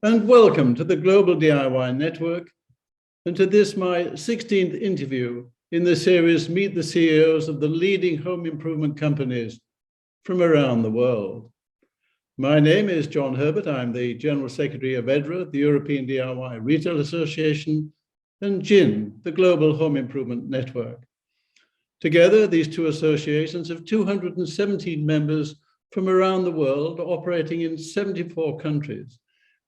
and welcome to the Global DIY Network and to this, my 16th interview in the series Meet the CEOs of the leading home improvement companies from around the world. My name is John Herbert. I'm the General Secretary of EDRA, the European DIY Retail Association, and GIN, the Global Home Improvement Network. Together, these two associations have 217 members from around the world, operating in 74 countries,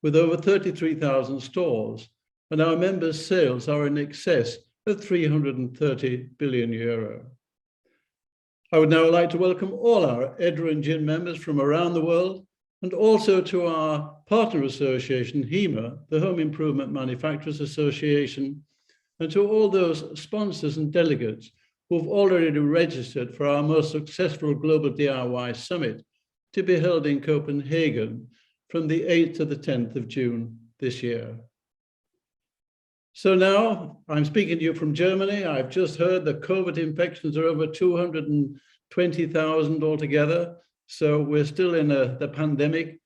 with over 33,000 stores, and our members' sales are in excess of 330 billion euro. I would now like to welcome all our EDRA and GIN members from around the world, and also to our partner association, HEMA, the Home Improvement Manufacturers Association, and to all those sponsors and delegates who've already registered for our most successful Global DIY Summit to be held in Copenhagen from the 8th to the 10th of June this year. So now I'm speaking to you from Germany. I've just heard that COVID infections are over 220,000 altogether. So we're still in the pandemic,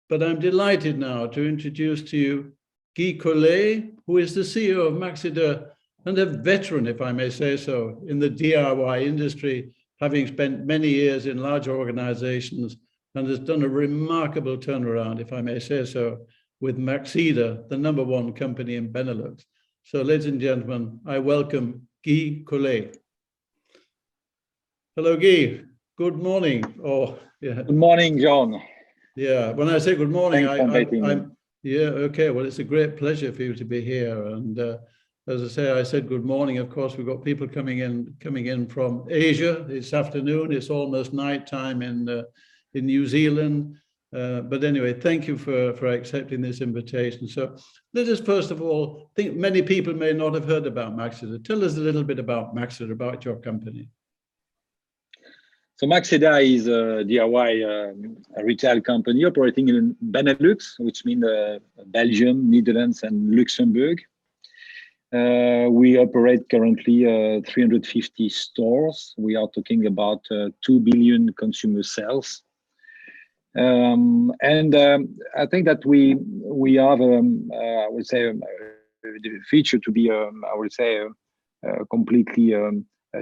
but I'm delighted now to introduce to you Guy Colleau, who is the CEO of Maxida and a veteran, if I may say so, in the DIY industry, having spent many years in larger organizations, and has done a remarkable turnaround, if I may say so, with Maxida, the #1 company in Benelux. So, ladies and gentlemen, I welcome Guy Colleau. Hello, Guy. Good morning. Good morning, John. Yeah, when I say good morning, I'm okay. Well, it's a great pleasure for you to be here. And as I say, I said good morning. Of course, we've got people coming in from Asia. It's afternoon. It's almost nighttime in New Zealand. But anyway, thank you for accepting this invitation. So let us first of all, think many people may not have heard about Maxida. Tell us a little bit about Maxida, about your company. So Maxida is a DIY retail company operating in Benelux, which means Belgium, Netherlands, and Luxembourg. We operate currently 350 stores. We are talking about 2 billion consumer sales. I think that we have, I would say, the feature to be, I would say, completely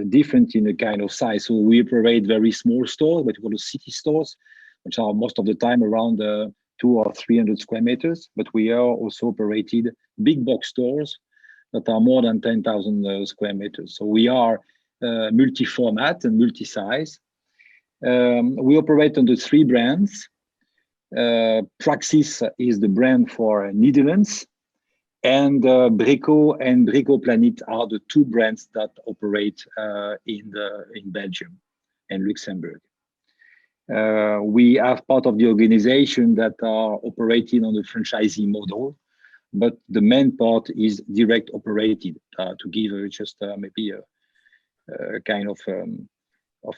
different in a kind of size. So we operate very small stores, what we call city stores, which are most of the time around 200 or 300 square meters. But we are also operated big box stores that are more than 10,000 square meters. So we are multi-format and multi-size. We operate under 3 brands. Praxis is the brand for Netherlands, and Brico and Brico Planet are the 2 brands that operate in Belgium and Luxembourg. We have part of the organization that are operating on the franchisee model, but the main part is direct operated. To give just maybe a kind of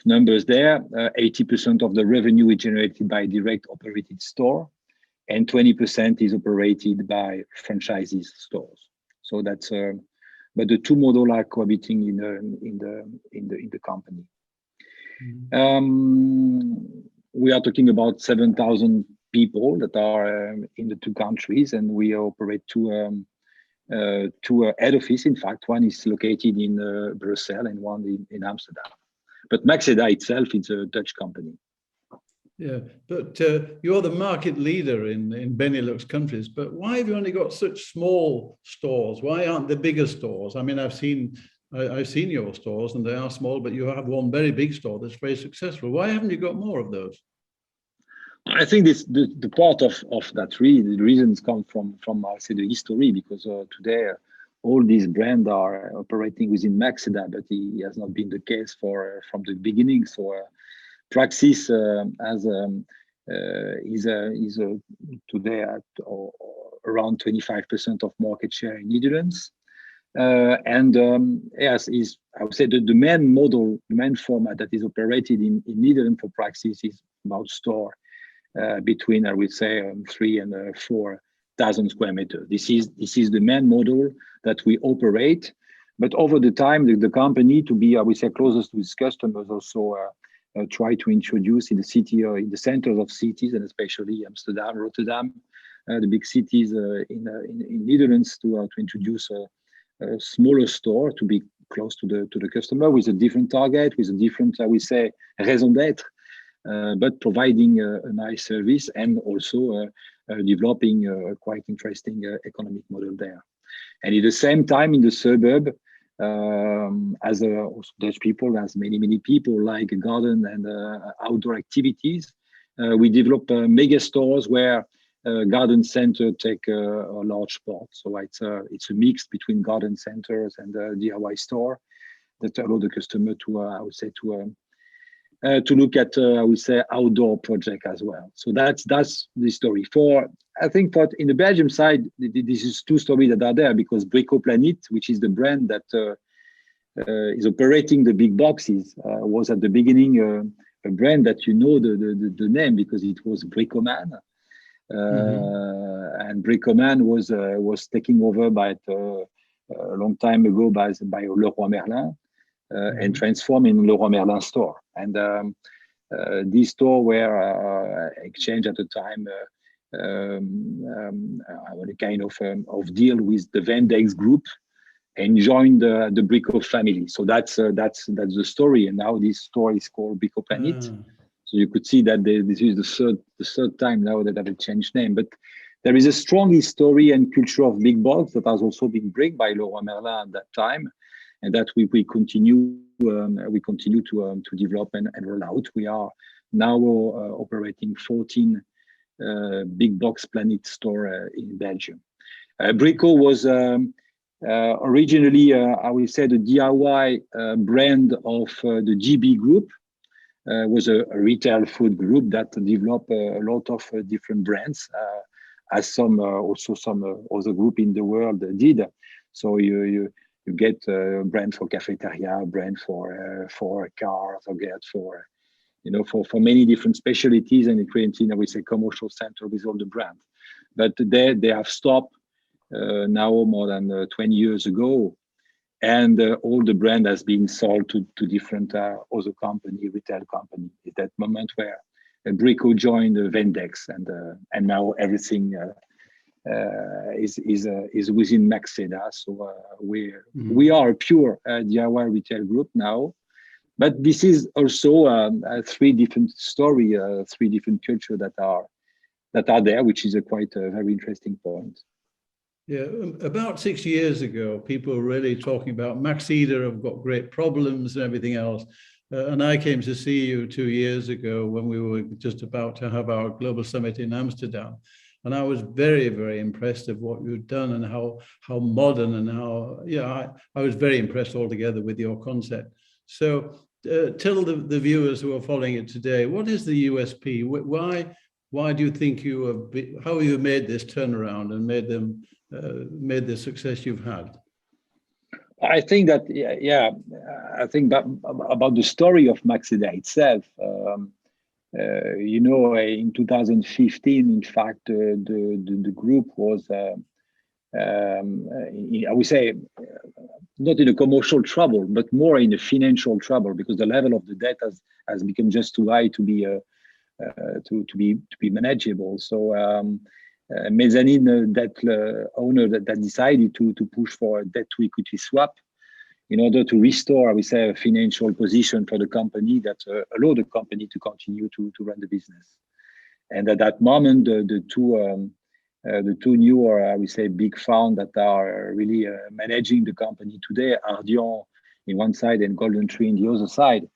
numbers there, 80% of the revenue is generated by direct operated store, and 20% is operated by franchisees stores. So that's but the 2 models are cohabiting in the company. We are talking about 7,000 people that are in the 2 countries, and we operate 2 head office. In fact, one is located in Brussels and one in Amsterdam. But Maxida itself is a Dutch company. Yeah, but you're the market leader in Benelux countries, but why have you only got such small stores? Why aren't the bigger stores? I mean, I've seen your stores and they are small, but you have one very big store that's very successful. Why haven't you got more of those? I think the part of that the reasons come from I say the history, because today all these brands are operating within Maxida, but it has not been the case from the beginning. So Praxis is today at around 25% of market share in Netherlands. Yes, is I would say the main model, the main format that is operated in Netherlands for Praxis is about store between, I would say, 3,000 and 4,000 square meters. This is the main model that we operate. But over the time, the company, to be, I would say, closest to its customers, also try to introduce in the city or in the centers of cities, and especially Amsterdam, Rotterdam, the big cities in Netherlands to introduce a smaller store to be close to the customer with a different target, with a different, I would say, raison d'être, but providing a nice service and also developing a quite interesting economic model there. And at the same time, in the suburb, as Dutch people, as many people like garden and outdoor activities, we develop mega stores where garden center take a large part. So it's a mix between garden centers and DIY store that allow the customer to, I would say, to look at, I would say, outdoor project as well. So that's the story. I think in the Belgium side, this is two stories that are there because Brico Planet, which is the brand that is operating the big boxes, was at the beginning a brand that the name because it was Bricoman. And Bricoman was taken over by a long time ago by Leroy Merlin and transformed in Leroy Merlin store. And these stores were exchanged at the time a kind of deal with the Vendex group and joined the Brico family. So that's the story. And now this store is called Brico Planet. So you could see that this is the third time now that I've changed name. But there is a strong history and culture of big box that has also been brought by Leroy Merlin at that time, and that we continue to develop and roll out. We are now operating 14 big box Planet store in Belgium. Brico was originally, I will say, the DIY brand of the GB group. Was a retail food group that developed a lot of different brands, as some other group in the world did. So you get a brand for cafeteria, brand for cars, or get for many different specialties, and creating, I would say, commercial center with all the brands. But they have stopped now more than 20 years ago. And all the brand has been sold to different other company, retail company. At that moment where Brico joined Vendex, and now everything is within Maxeda. So we are a pure DIY retail group now. But this is also three different story, three different culture that are there, which is a quite very interesting point. Yeah, about 6 years ago, people were really talking about Maxeda have got great problems and everything else. And I came to see you 2 years ago when we were just about to have our global summit in Amsterdam. And I was very, very impressed of what you'd done and how modern and how, I was very impressed altogether with your concept. So tell the viewers who are following it today, what is the USP? Why do you think how you made this turnaround and made the success you've had? I think that, I think that about the story of Maxeda itself. In 2015, in fact, the group was, I would say, not in a commercial trouble, but more in a financial trouble, because the level of the debt has become just too high to be manageable. So mezzanine debt owner that decided to push for a debt to equity swap in order to restore, I would say, a financial position for the company that allowed the company to continue to run the business. And at that moment, the two newer, I would say, big funds that are really managing the company today, Ardian in one side and Golden Tree in the other side,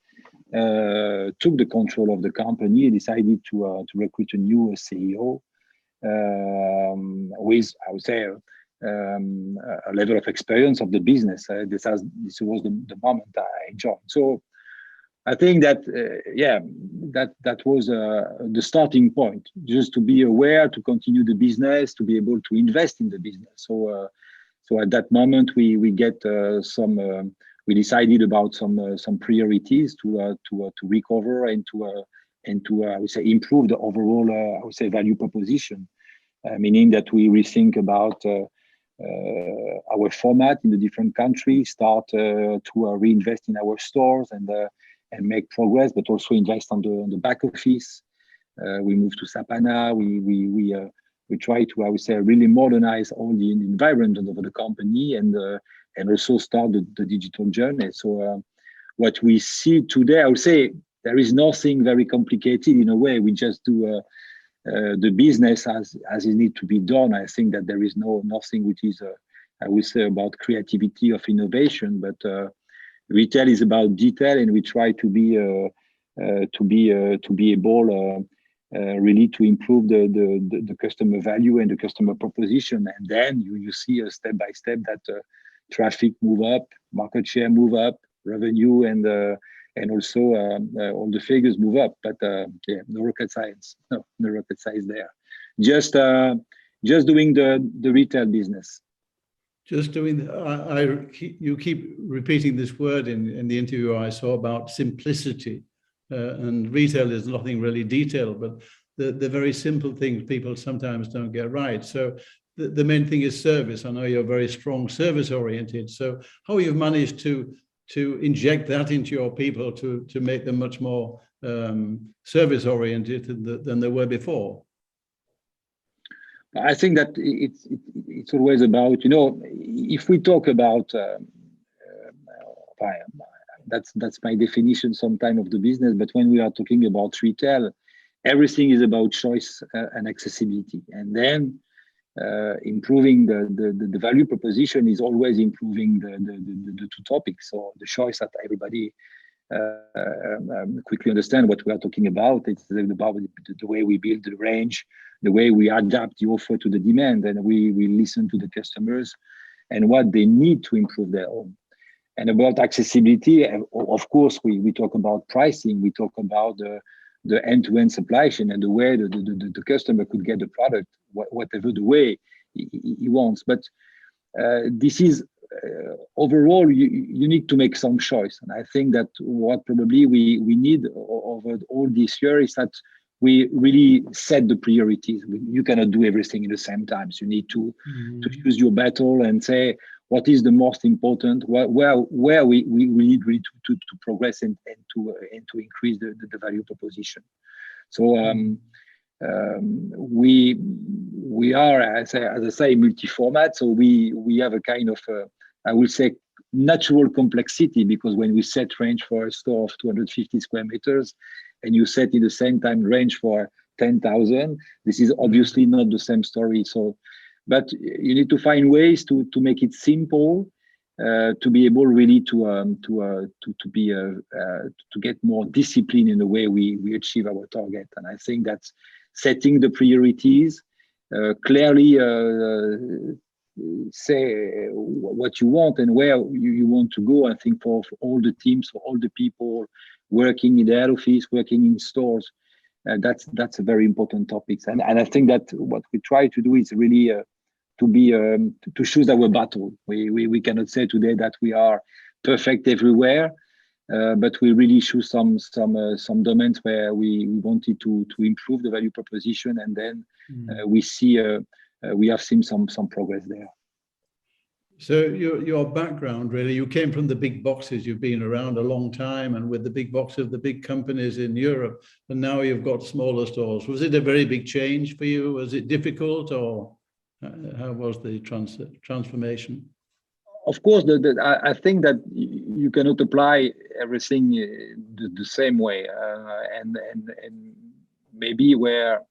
took the control of the company and decided to recruit a new CEO with, I would say, a level of experience of the business. This was the moment I joined. So I think that that was the starting point, just to be aware, to continue the business, to be able to invest in the business. So at that moment we get we decided about some priorities to recover and to I would say improve the overall I would say value proposition, meaning that we rethink about our format in the different countries, start to reinvest in our stores and make progress, but also invest on the back office. We moved to Sapana. We We try to, I would say, really modernize all the environment of the company and also start the digital journey. So what we see today, I would say, there is nothing very complicated in a way. We just do the business as it needs to be done. I think that there is nothing which is, I would say, about creativity of innovation, but retail is about detail, and we try to be able really to improve the customer value and the customer proposition. And then you see a step by step that traffic move up, market share move up, revenue and also all the figures move up. But yeah, no rocket science. No rocket science there. Just doing the retail business. Just doing. You keep repeating this word in the interview I saw about simplicity, and retail is nothing really detailed, but the very simple things people sometimes don't get right. So the main thing is service. I know you're very strong service oriented. So how you've managed to inject that into your people to make them much more service oriented than they were before? I think that it's always about, if we talk about, that's my definition sometime of the business, but when we are talking about retail, everything is about choice and accessibility. And then improving the value proposition is always improving the two topics. So the choice that everybody quickly understand what we are talking about. It's about the way we build the range, the way we adapt the offer to the demand, and we listen to the customers and what they need to improve their own. And about accessibility, of course, we talk about pricing, we talk about the end-to-end supply chain and the way the customer could get the product, whatever the way he wants. But this is overall, you need to make some choice. And I think that what probably we need over all this year is that we really set the priorities. You cannot do everything in the same time. So you need to choose your battle and say what is the most important, where we need really to progress and to increase the value proposition. So we are, as I say, multi-format. So we have a kind of I will say natural complexity, because when we set range for a store of 250 square meters and you set in the same time range for 10,000, this is obviously not the same story. So, but you need to find ways to make it simple, to be able really to get more discipline in the way we achieve our target. And I think that setting the priorities, clearly say what you want and where you want to go. I think for all the teams, for all the people working in the head office, working in stores, that's a very important topic. And I think that what we try to do is really to choose our battle. We cannot say today that we are perfect everywhere, but we really choose some domains where we wanted to improve the value proposition, and then we see we have seen some progress there. So your background, really, you came from the big boxes. You've been around a long time, and with the big box of the big companies in Europe, and now you've got smaller stores. Was it a very big change for you? Was it difficult, or how was the transformation? Of course, I think that you cannot apply everything the same way, and maybe where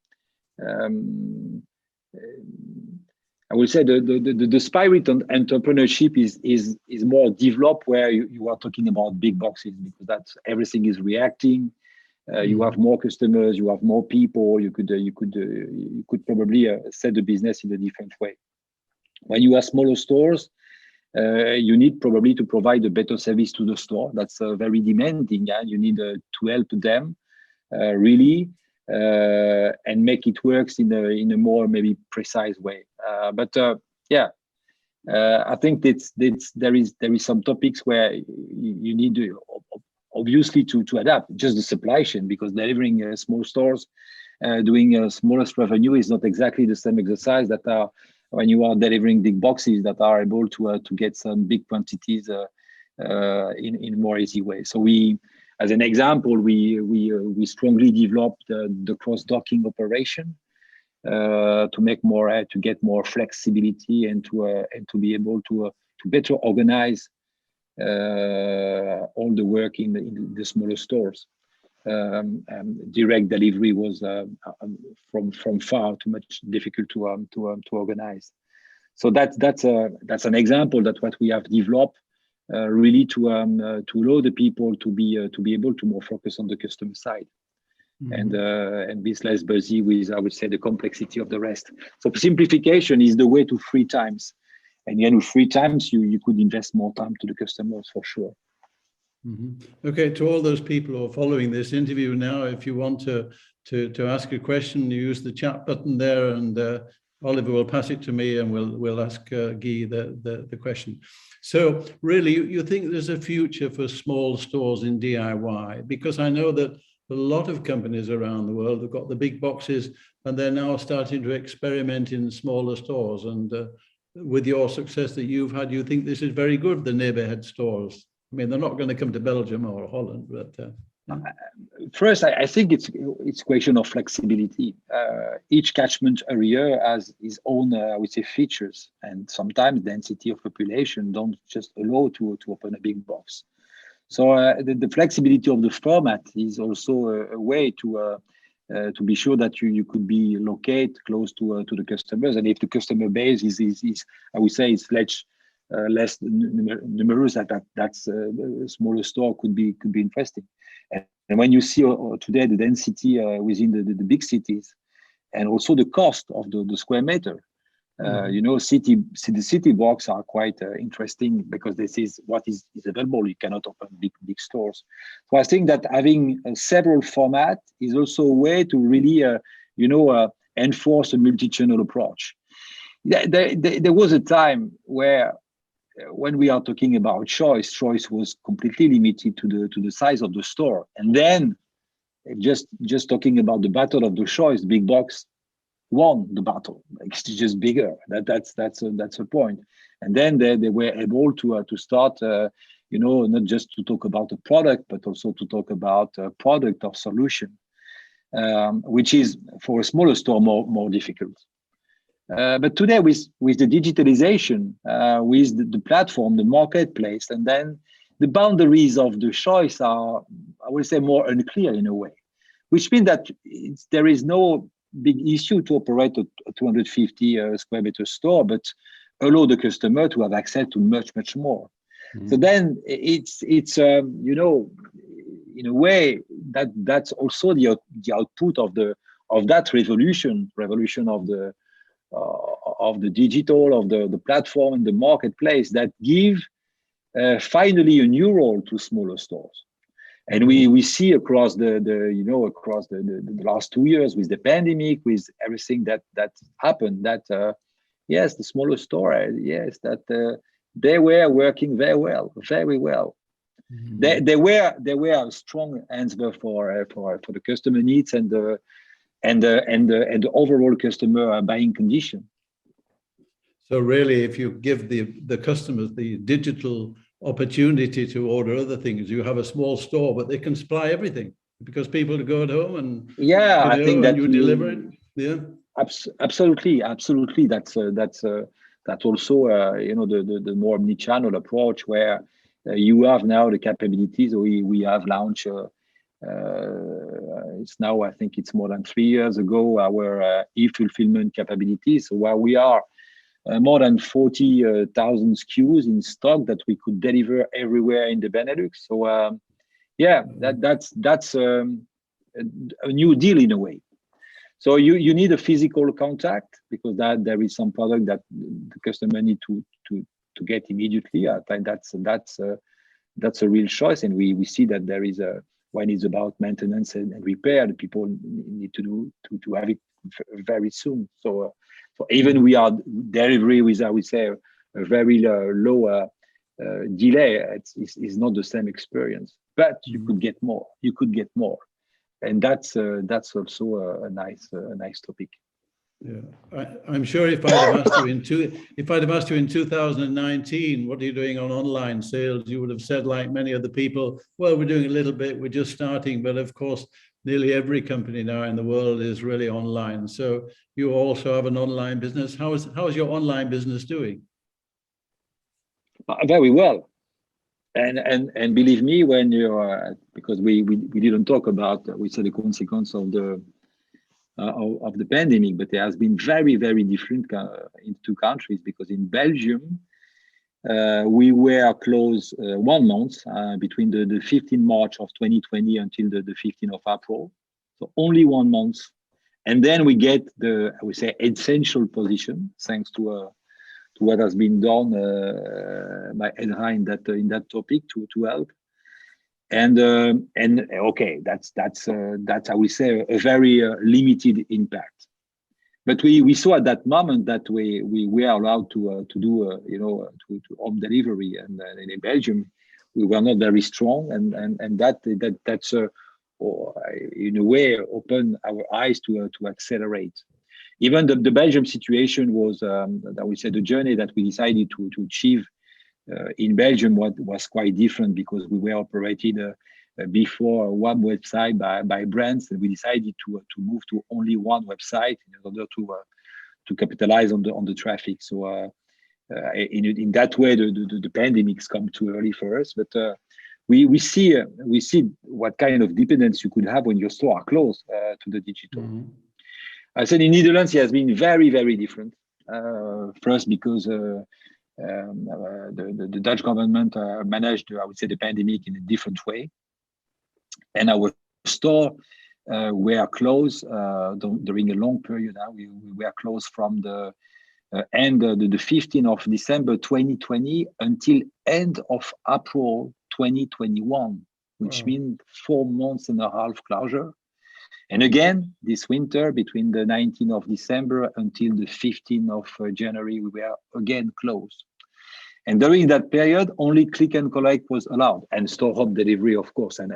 I would say the spirit of entrepreneurship is more developed where you are talking about big boxes, because that's everything is reacting. You have more customers, you have more people. You could probably set the business in a different way. When you have smaller stores, you need probably to provide a better service to the store. That's very demanding. Yeah? You need to help them really and make it works in a more maybe precise way. But I think there is some topics where you need to, obviously to adapt just the supply chain, because delivering small stores, doing smallest revenue is not exactly the same exercise that are when you are delivering big boxes that are able to get some big quantities in a more easy way. So we, as an example, we strongly developed the cross-docking operation. to make more, to get more flexibility, and to be able to better organize all the work in the smaller stores. Direct delivery was from far too much difficult to organize. So that's an example that what we have developed really to allow the people to be able to more focus on the customer side. Mm-hmm. And be less busy with, I would say, the complexity of the rest. So simplification is the way to free times. And again, with 3 times, you could invest more time to the customers for sure. Mm-hmm. Okay, to all those people who are following this interview now, if you want to ask a question, you use the chat button there, and Oliver will pass it to me, and we'll ask Guy the question. So really, you think there's a future for small stores in DIY? Because I know that a lot of companies around the world have got the big boxes, and they're now starting to experiment in smaller stores. And with your success that you've had, you think this is very good, the neighborhood stores? I mean, they're not going to come to Belgium or Holland, but first, I think it's a question of flexibility. Each catchment area has its own, I would say, features, and sometimes density of population don't just allow to open a big box. So the flexibility of the format is also a way to be sure that you could be located close to the customers, and if the customer base is I would say it's less numerous, that's a smaller store could be interesting. And when you see today the density within the big cities, and also the cost of the square meter, you know, the city blocks are quite interesting, because this is what is available. You cannot open big stores. So I think that having several format is also a way to really enforce a multi-channel approach. There was a time where, when we are talking about choice was completely limited to the size of the store, and then just talking about the battle of the choice, big box won the battle. It's just bigger. That's a point. And then they were able to start, not just to talk about a product, but also to talk about a product or solution, which is for a smaller store more difficult. But today, with the digitalization, with the platform, the marketplace, and then the boundaries of the choice are, I would say, more unclear in a way, which means that there is no big issue to operate a 250 square meter store, but allow the customer to have access to much more. Mm-hmm. So then it's in a way that's also the output of that revolution of the digital, of the platform and the marketplace, that give finally a new role to smaller stores. And we see across the last 2 years, with the pandemic, with everything that happened, that yes, the smaller store, yes, that they were working very well. Mm-hmm. They were a strong answer for the customer needs and the overall customer buying condition. So really, if you give the customers the digital opportunity to order other things, you have a small store, but they can supply everything, because people go at home and I think that you deliver it. Yeah, absolutely. That's also the more omni-channel approach, where you have now the capabilities. We have launched. It's now, I think it's more than 3 years ago, our e-fulfillment capabilities. So while we are more than 40,000 SKUs in stock that we could deliver everywhere in the Benelux. So that's a new deal in a way. So you need a physical contact, because there is some product that the customer need to get immediately. I think that's a real choice, and we see that there is when it's about maintenance and repair, the people need to have it very soon. So even we are delivery with, I would say, a very low delay, it's not the same experience, but you could get more. And that's also a nice topic. Yeah, I'm sure if I'd have asked you in 2019, what are you doing on online sales, you would have said, like many other people, well, we're doing a little bit, we're just starting. But of course, nearly every company now in the world is really online. So you also have an online business. How is your online business doing? Very well. And believe me, when you're because we didn't talk about we said the consequence of the pandemic, but it has been very different in two countries, because in Belgium we were closed 1 month between the 15th March of 2020 until the 15th of April, so only 1 month, and then we get the, I would say, essential position thanks to what has been done by Edra in that topic to help. And okay, that's I would say a very limited impact. But we saw at that moment that we were allowed to do to home delivery, and in Belgium we were not very strong, and that's in a way opened our eyes to accelerate. Even the Belgium situation was, I would say, the journey that we decided to achieve in Belgium was quite different, because we were operated before one website by brands, and we decided to move to only one website in order to capitalize on the traffic. So in that way, the pandemics come too early for us, but we see what kind of dependence you could have when your store are closed to the digital. Mm-hmm. I said in Netherlands it has been very different. First, because the Dutch government managed, I would say, the pandemic in a different way, and our store were closed during a long period. We were closed from the end the 15th of December 2020 until end of April 2021, which means 4 months and a half closure. And again, this winter, between the 19th of December until the 15th of January, we were again closed. And during that period, only click and collect was allowed, and store home delivery, of course, and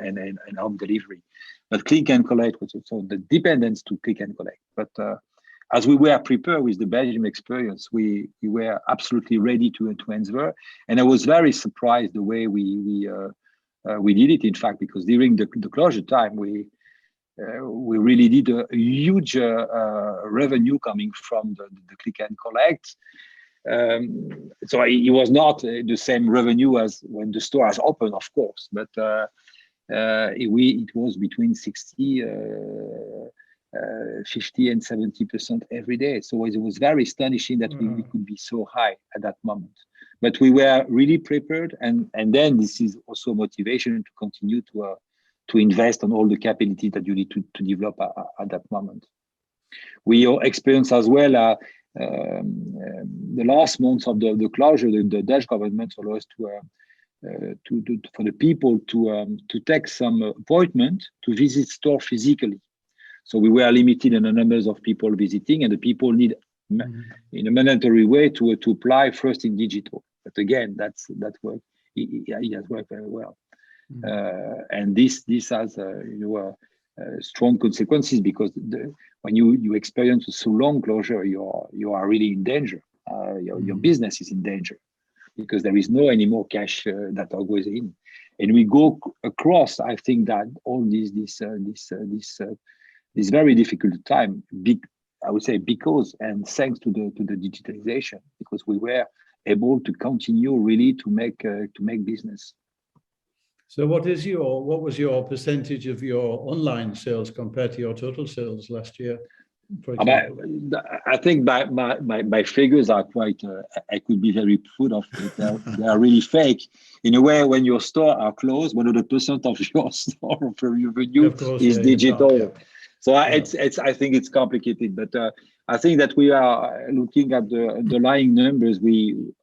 home delivery. But click and collect was also the dependence to click and collect. But as we were prepared with the Belgium experience, we were absolutely ready to answer. And I was very surprised the way we did it, in fact, because during the closure time, we really did a huge revenue coming from the click and collect. So it was not the same revenue as when the store has opened, of course, but it was between 60, 50 and 70% every day. So it was very astonishing that we could be so high at that moment. But we were really prepared, and then this is also motivation to continue to invest on all the capabilities that you need to develop at that moment. We experienced as well the last months of the closure. The Dutch government allowed us for the people to take some appointment to visit store physically. So we were limited in the numbers of people visiting, and the people need in a mandatory way to apply first in digital. But again, that worked. It has worked very well. And this has strong consequences, because when you experience a so long closure, you are really in danger. Your business is in danger, because there is no any more cash that goes in, and we go across. I think that all this very difficult time, I would say, because and thanks to the digitalization, because we were able to continue really to make business. So what was your percentage of your online sales compared to your total sales last year, for example? I think my figures are quite, I could be very proud of it. They are really fake. In a way, when your store are closed, 100% of your store revenue is digital. So I think it's complicated, but I think that we are looking at the underlying numbers.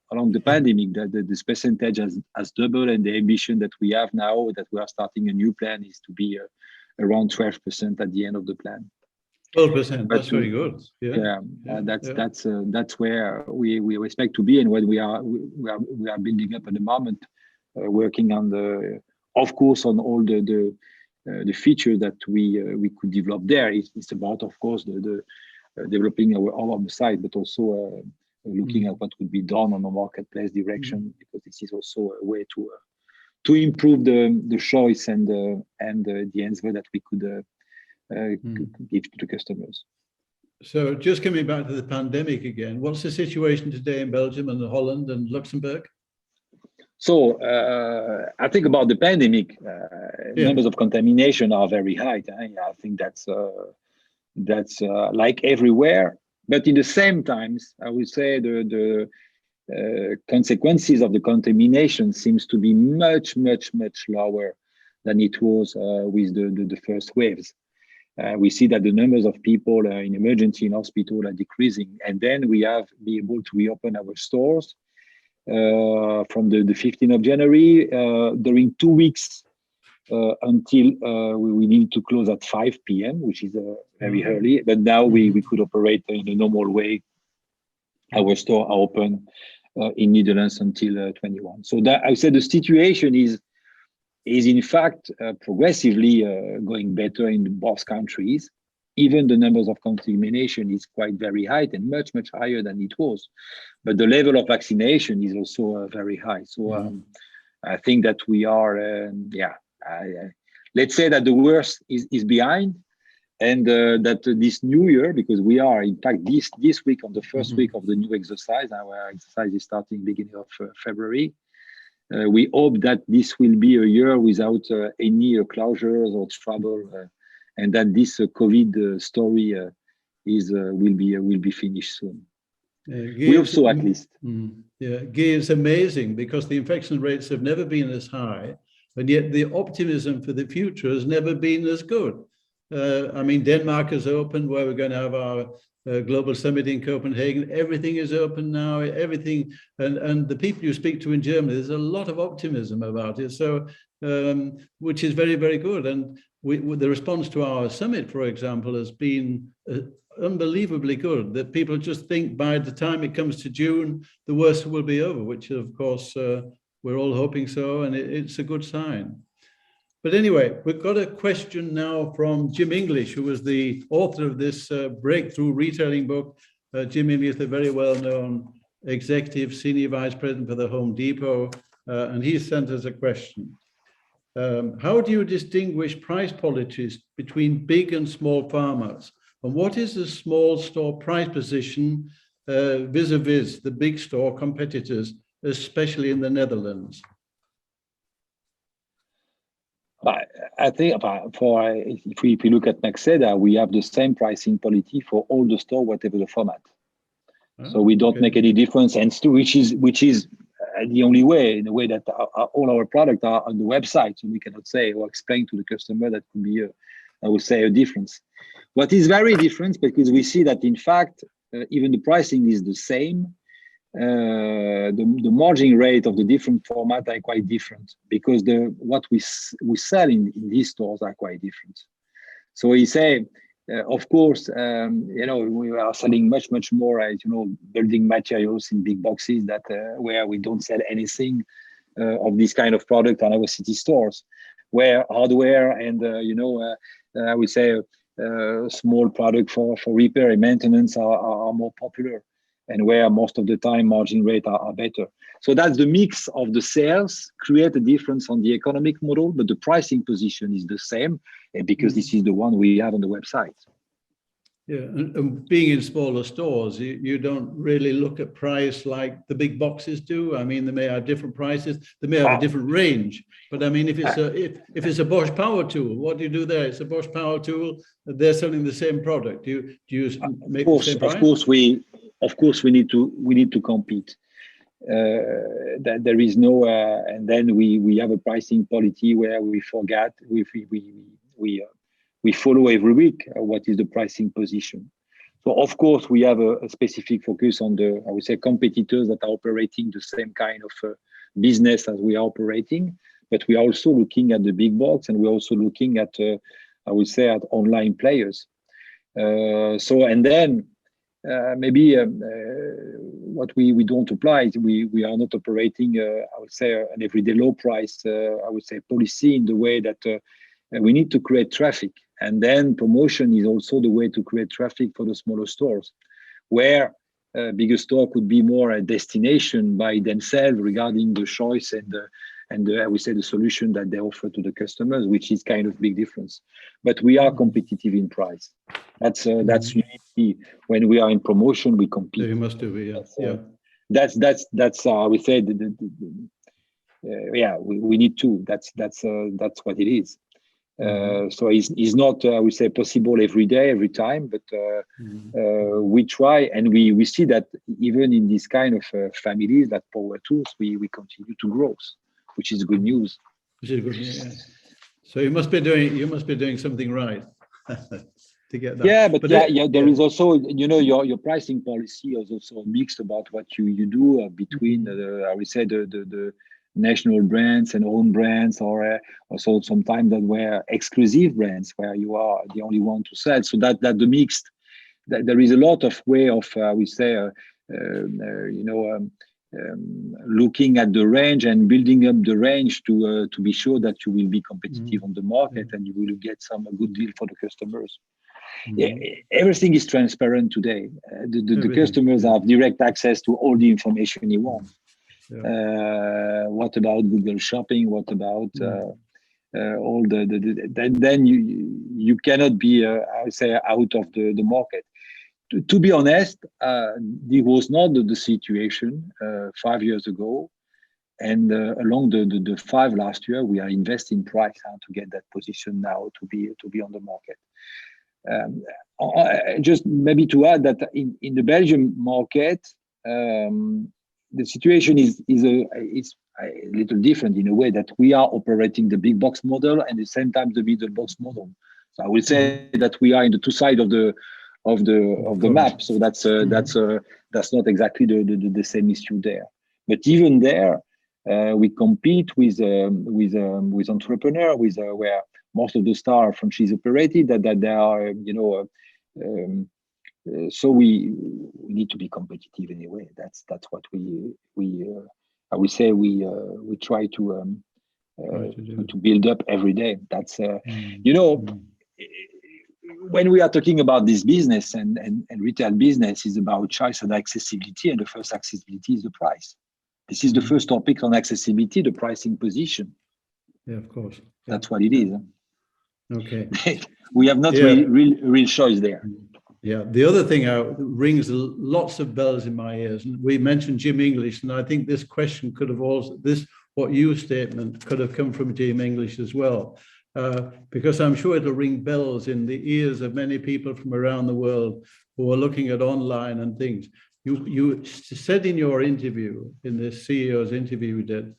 Along the pandemic, that this percentage has doubled, and the ambition that we have now, that we are starting a new plan, is to be around 12% at the end of the plan. 12%. That's very good. That's where we expect to be, and what we are building up at the moment, working on of course, on all the features that we could develop there. It's about, of course, the developing our own site, but also looking at what could be done on the marketplace direction, because this is also a way to improve the choice and the answer that we could give to the customers. So just coming back to the pandemic again, what's the situation today in Belgium and Holland and Luxembourg? So I think about the pandemic, numbers of contamination are very high. I think that's like everywhere. But in the same times, I would say the consequences of the contamination seems to be much lower than it was with the first waves. We see that the numbers of people in emergency in hospital are decreasing, and then we have been able to reopen our stores from the 15th of January during 2 weeks until we needed to close at 5 p.m., which is very early. But now we could operate in a normal way. Our store are open in Netherlands until 21. So that I would say the situation is in fact progressively going better in both countries. Even the numbers of contamination is quite very high and much higher than it was. But the level of vaccination is also very high. So I think that we are, let's say that the worst is behind, and that this new year, because we are in fact this week on the first week of the new exercise. Our exercise is starting beginning of February. We hope that this will be a year without any closures or trouble, and that this COVID story will be finished soon. We hope so, at least. Yeah, Guy, it's amazing because the infection rates have never been as high, and yet the optimism for the future has never been as good. I mean, Denmark is open, where we're going to have our global summit in Copenhagen. Everything is open now, everything. And the people you speak to in Germany, there's a lot of optimism about it. So, which is very, very good. And the response to our summit, for example, has been unbelievably good, that people just think by the time it comes to June, the worst will be over, which of course, we're all hoping so. And it's a good sign. But anyway, we've got a question now from Jim English, who was the author of this breakthrough retailing book. Jim English is a very well-known executive senior vice president for the Home Depot, and he sent us a question. How do you distinguish price policies between big and small farmers? And what is the small store price position vis-a-vis the big store competitors, especially in the Netherlands? I think if we look at Maxeda, we have the same pricing policy for all the store, whatever the format. So we don't make any difference, and which is the only way, in the way that all our products are on the website. So we cannot say or explain to the customer that could be, I would say, a difference. What is very different, because we see that in fact, even the pricing is the same. The margin rate of the different formats are quite different, because what we sell in these stores are quite different. So we say, of course, we are selling much more, building materials in big boxes that where we don't sell anything of this kind of product on our city stores, where hardware and I would say small product for repair and maintenance are more popular, and where most of the time margin rates are better. So that's the mix of the sales create a difference on the economic model, but the pricing position is the same, because this is the one we have on the website. Yeah, and being in smaller stores, you don't really look at price like the big boxes do. I mean, they may have different prices, they may have a different range. But I mean, if it's a Bosch power tool, what do you do there? It's a Bosch power tool. They're selling the same product. Do you make the same price? Of course, we need to compete. That there is no, and then we have a pricing policy where we follow every week what is the pricing position. So of course we have a specific focus on the, I would say, competitors that are operating the same kind of business as we are operating, but we are also looking at the big box, and we're also looking at, I would say, at online players. And then maybe what we don't apply is we are not operating, I would say, an everyday low price, I would say, policy, in the way that we need to create traffic. And then promotion is also the way to create traffic for the smaller stores, where a bigger store could be more a destination by themselves regarding the choice we say the solution that they offer to the customers, which is kind of big difference. But we are competitive in price. That's really, when we are in promotion, we compete. So you must do it, yeah. That's we say we need to. That's what it is. So it's not we say possible every day, every time, but we try, and we see that even in this kind of families, that power tools, we continue to grow, which is good news. Which is good, yeah. So you must be doing something right to get that. Yeah, but there is also, your pricing policy is also mixed about what you do between I would say the national brands and own brands, or also sometimes that were exclusive brands where you are the only one to sell. So that the mixed, there is a lot of way of we say looking at the range and building up the range to be sure that you will be competitive on the market and you will get some good deal for the customers. Yeah, everything is transparent today. The customers have direct access to all the information you want. What about Google Shopping? What about all then you cannot be I would say out of the market. To be honest, this was not the situation 5 years ago, and along the 5 last year, we are investing price to get that position now to be on the market. Just maybe to add that in the Belgian market, the situation is a little different in a way that we are operating the big box model and at the same time the middle box model. So I would say that we are in the two sides of the map. So that's not exactly the same issue there. But even there, we compete with entrepreneurs, where most of the stars are franchise operated. That they are, so we need to be competitive anyway. That's what I would say we try to build up every day. That's when we are talking about this business and retail business is about choice and accessibility, and the first accessibility is the price. This is the first topic on accessibility, the pricing position. Yeah, of course. That's what it is. Okay. We have not real choice there. Yeah, the other thing rings lots of bells in my ears. And we mentioned Jim English, and I think this question could have also, what you statement could have come from Jim English as well, because I'm sure it'll ring bells in the ears of many people from around the world who are looking at online and things. You said in your interview, in the CEO's interview, that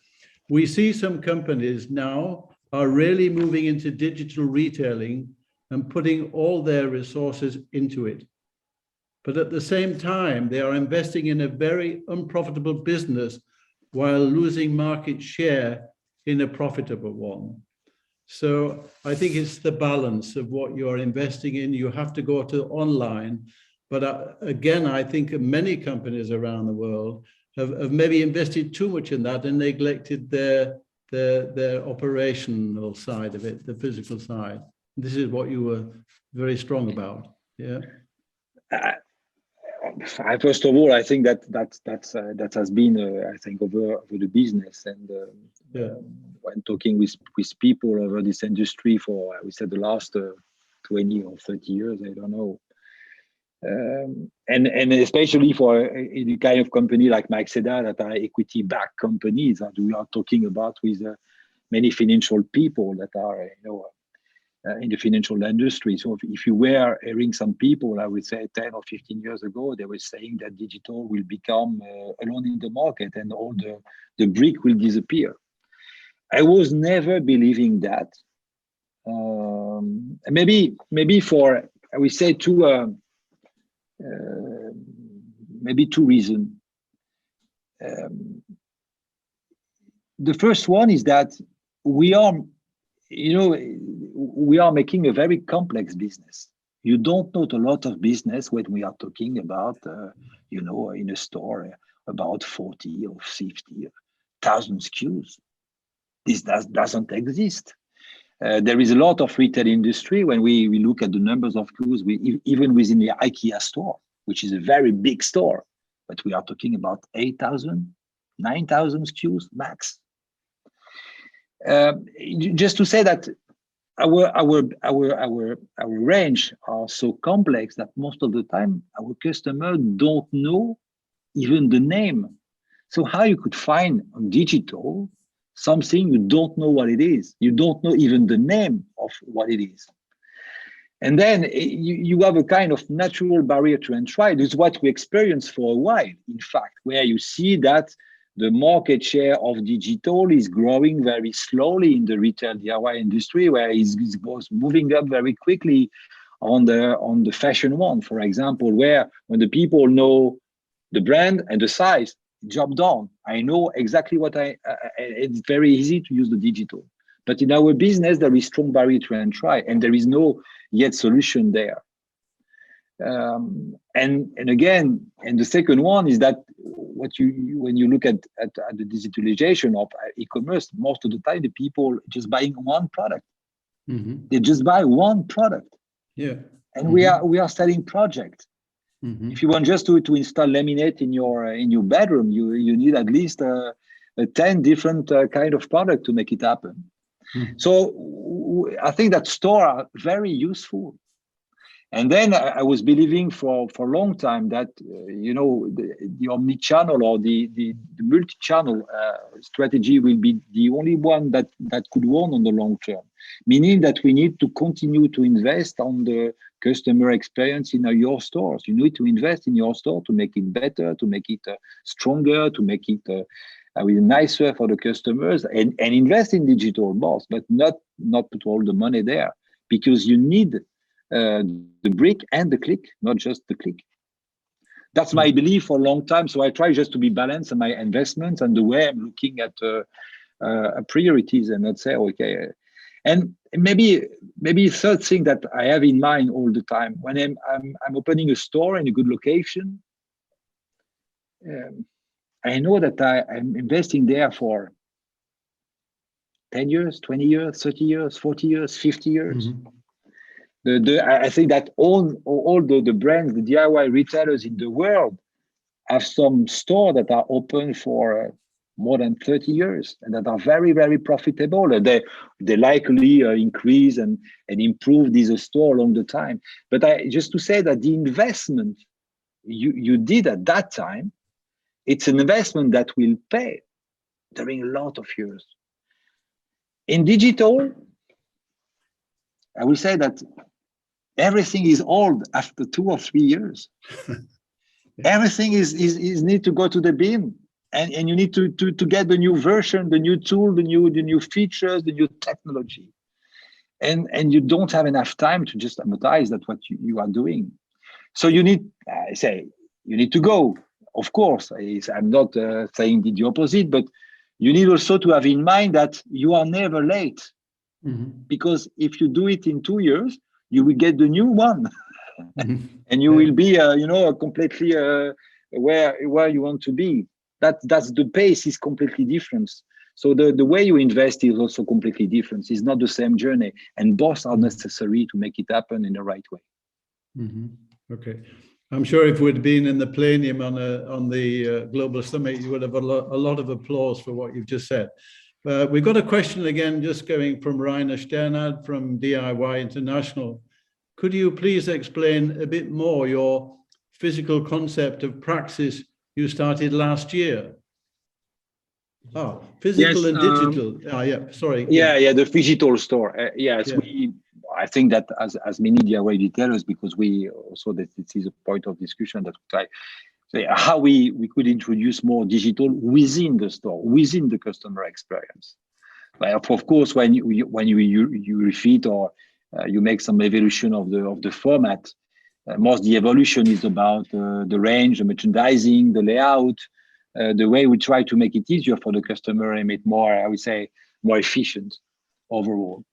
we see some companies now are really moving into digital retailing and putting all their resources into it. But at the same time, they are investing in a very unprofitable business while losing market share in a profitable one. So I think it's the balance of what you're investing in. You have to go to online. But again, I think many companies around the world have maybe invested too much in that and neglected their operational side of it, the physical side. This is what you were very strong about. Yeah. First of all, I think that has been I think over the business, and when talking with people over this industry for I would say the last 20 or 30 years, I don't know. And especially for a kind of company like Maxeda that are equity-backed companies that we are talking about with many financial people that are in the financial industry. So if you were hearing some people, I would say 10 or 15 years ago, they were saying that digital will become alone in the market and all the brick will disappear. I was never believing that. Maybe for I would say maybe two reasons. The first one is that we are making a very complex business. You don't know a lot of business when we are talking about, in a store about 40 or 50,000 SKUs. This doesn't exist. There is a lot of retail industry when we look at the numbers of SKUs, even within the IKEA store, which is a very big store, but we are talking about 8,000, 9,000 SKUs max. Just to say that our range are so complex that most of the time our customers don't know even the name. So how you could find on digital something you don't know what it is? You don't know even the name of what it is. And then you have a kind of natural barrier to entry. This is what we experienced for a while, in fact, where you see that the market share of digital is growing very slowly in the retail DIY industry, where it was moving up very quickly on the fashion one, for example, where when the people know the brand and the size, job done. I know exactly what it's very easy to use the digital. But in our business, there is strong barrier to entry, and there is no yet solution there. And the second one is that when you look at the digitalization of e-commerce, most of the time the people just buying one product. Mm-hmm. They just buy one product. Yeah. And mm-hmm. we are selling projects. Mm-hmm. If you want just to install laminate in your bedroom, you need at least 10 different kind of product to make it happen. Mm-hmm. So I think that stores are very useful. And then I was believing for a long time that the omni-channel or the multi-channel strategy will be the only one that could win on the long term. Meaning that we need to continue to invest on the customer experience in your stores. You need to invest in your store to make it better, to make it stronger, to make it nicer for the customers, and invest in digital both, but not put all the money there, because you need the brick and the click, not just the click. That's my belief for a long time. So I try just to be balanced in my investments and the way I'm looking at priorities, and not say, okay. And maybe third thing that I have in mind all the time when I'm opening a store in a good location, I know that I'm investing there for 10 years, 20 years, 30 years, 40 years, 50 years. Mm-hmm. I think that all the brands, the DIY retailers in the world have some stores that are open for more than 30 years and that are very, very profitable. And they likely increase and improve this store along the time. But just to say that the investment you did at that time, it's an investment that will pay during a lot of years. In digital, I will say that everything is old after 2 or 3 years. Everything is need to go to the bin, and you need to get the new version, the new tool, the new features, the new technology, and you don't have enough time to just amortize that what you are doing. So you need, you need to go. Of course, I'm not saying the opposite, but you need also to have in mind that you are never late, because if you do it in 2 years, you will get the new one, and you will be, completely where you want to be. That's the pace is completely different. So the way you invest is also completely different. It's not the same journey, and both are necessary to make it happen in the right way. Mm-hmm. Okay, I'm sure if we'd been in the Palladium on the Global Summit, you would have a lot of applause for what you've just said. We've got a question again, just going from Rainer Sternad from DIY International. Could you please explain a bit more your physical concept of praxis you started last year? Oh, physical and digital. Yeah, sorry. Yeah, the digital store. Yes, yeah. I think that as many DIY retailers, because we also that this is a point of discussion that we try. How we could introduce more digital within the store, within the customer experience. But of course, when you refit or you make some evolution of the format, most the evolution is about the range, the merchandising, the layout, the way we try to make it easier for the customer and make more, I would say, more efficient overall.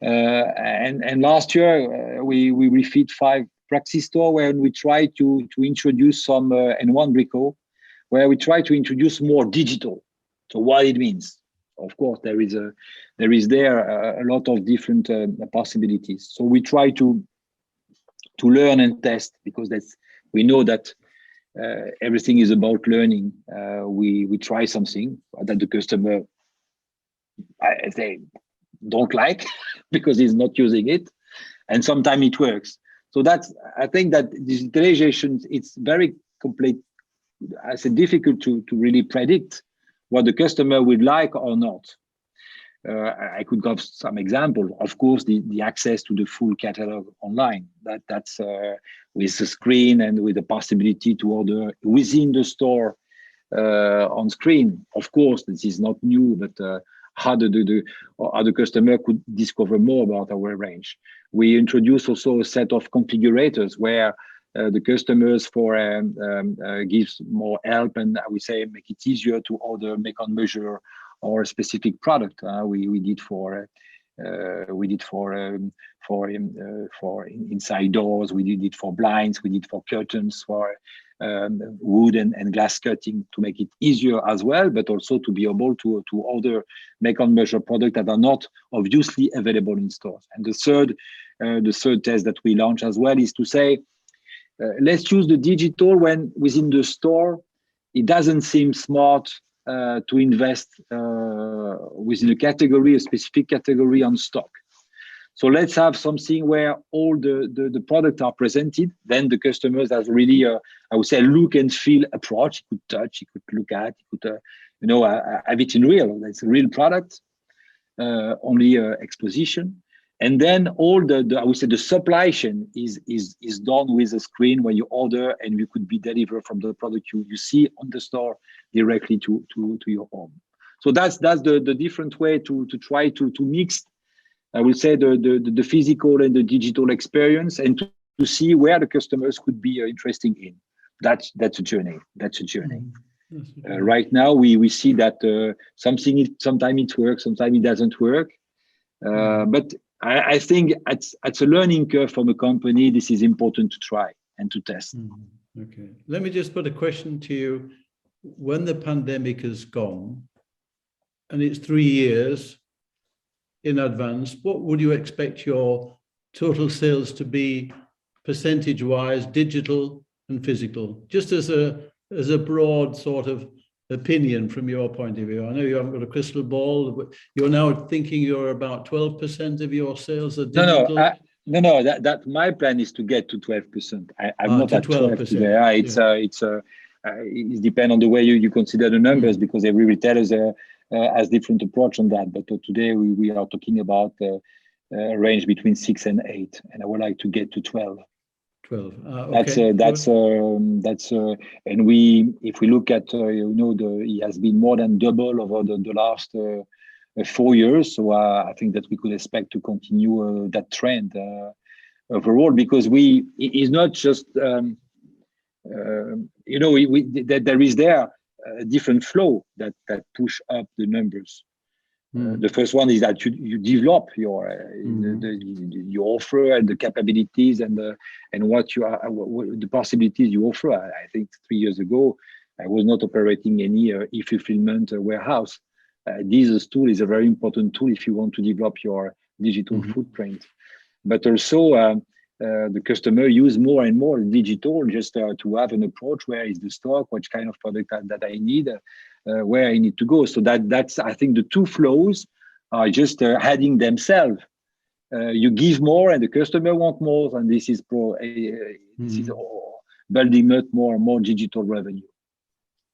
And last year we refit 5 Praxis store where we try to introduce some and one Brico, where we try to introduce more digital. So what it means, of course, there is a lot of different possibilities. So we try to learn and test, because we know that everything is about learning. We try something that the customer I say don't like because he's not using it, and sometimes it works. So I think that digitalization, it's very complete. I say difficult to really predict what the customer would like or not. I could give some example. Of course, the access to the full catalog online. That's with the screen and with the possibility to order within the store on screen. Of course, this is not new, but how the customer could discover more about our range. We introduce also a set of configurators where the customers gives more help, and I would say make it easier to order, make on measure, or a specific product. We did for inside doors. We did it for blinds. We did for curtains, for wood and glass cutting, to make it easier as well, but also to be able to order make on measure products that are not obviously available in stores. And the third test that we launch as well is to say, let's use the digital when within the store it doesn't seem smart to invest within a specific category on stock. So let's have something where all the products are presented. Then the customers has really, I would say, look and feel approach. He could touch, he could look at, he could, have it in real. It's a real product, only exposition. And then all I would say the supply chain is done with a screen where you order and you could be delivered from the product you see on the store directly to your home. So that's the different way to try to mix, I would say, the physical and the digital experience, and to see where the customers could be interested in. That's a journey. That's a journey. Right now we see that sometimes it works, sometimes it doesn't work, but I think at a learning curve from a company, this is important to try and to test. Okay, let me just put a question to you. When the pandemic is gone, and it's 3 years in advance, what would you expect your total sales to be, percentage-wise, digital and physical? Just as a broad sort of opinion from your point of view. I know you haven't got a crystal ball, but you're now thinking you're about 12% of your sales are digital. No, that my plan is to get to 12%. I'm not at 12% today. It depends on the way you consider the numbers, because every retailer has different approach on that. But today we are talking about a range between 6 and 8, and I would like to get to 12. 12. Okay. And if we look at it has been more than double over the last 4 years. So I think that we could expect to continue that trend overall, because it's not just that there is a different flow that push up the numbers. The first one is that you develop your offer and the capabilities and what the possibilities you offer. I think 3 years ago, I was not operating any e-fulfillment warehouse. This tool is a very important tool if you want to develop your digital footprint. But also, the customer use more and more digital just to have an approach. Where is the stock? What kind of product that I need? Where I need to go. So that's I think the two flows are just adding themselves. You give more and the customer want more, and this is building up more digital revenue.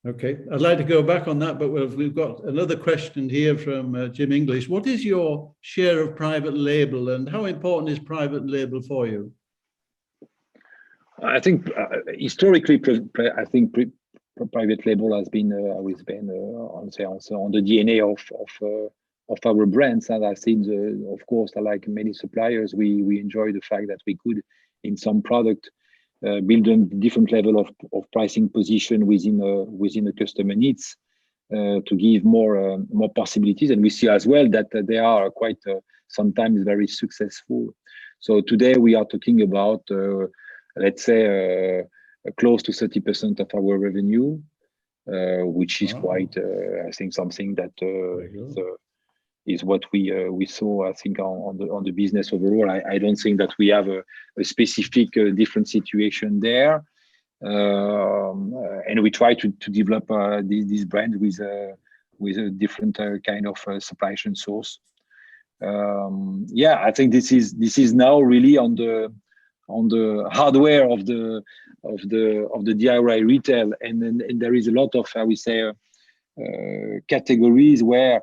Okay, I'd like to go back on that, but we've got another question here from Jim English. What is your share of private label, and how important is private label for you? I think historically, private label has been always been on the DNA of our brands, and I think of course, like many suppliers, we enjoy the fact that we could in some product build a different level of pricing position within the customer needs to give more possibilities, and we see as well that they are quite sometimes very successful. So today we are talking about let's say close to 30% of our revenue, which is quite, I think, something that is what we saw, I think, on the business overall. I don't think that we have a specific different situation there, and we try to develop this brand with a different kind of supply chain source. I think this is now really on the hardware of the DIY retail, and there is a lot of, I would say, categories where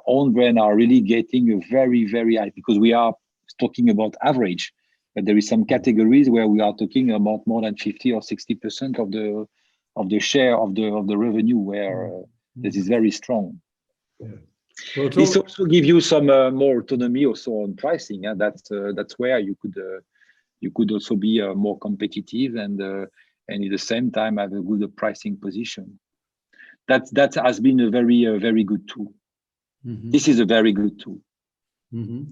own brand are really getting a very, very high, because we are talking about average, but there is some categories where we are talking about more than 50 or 60% of the share of the revenue, where this is very strong. Yeah. Well, this also give you some more autonomy also on pricing. That's where you could also be more competitive and at the same time have a good pricing position. That has been a very good tool. Mm-hmm. This is a very good tool. Mm-hmm.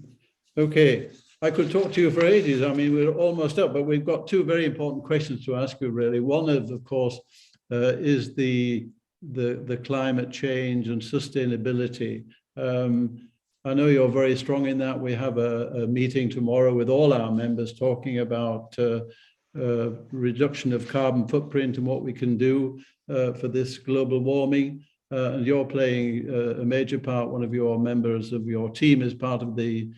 Okay, I could talk to you for ages. I mean, we're almost up, but we've got two very important questions to ask you, really. One of course, is the climate change and sustainability. I know you're very strong in that. We have a meeting tomorrow with all our members talking about reduction of carbon footprint and what we can do for this global warming. And you're playing a major part. One of your members of your team is part of the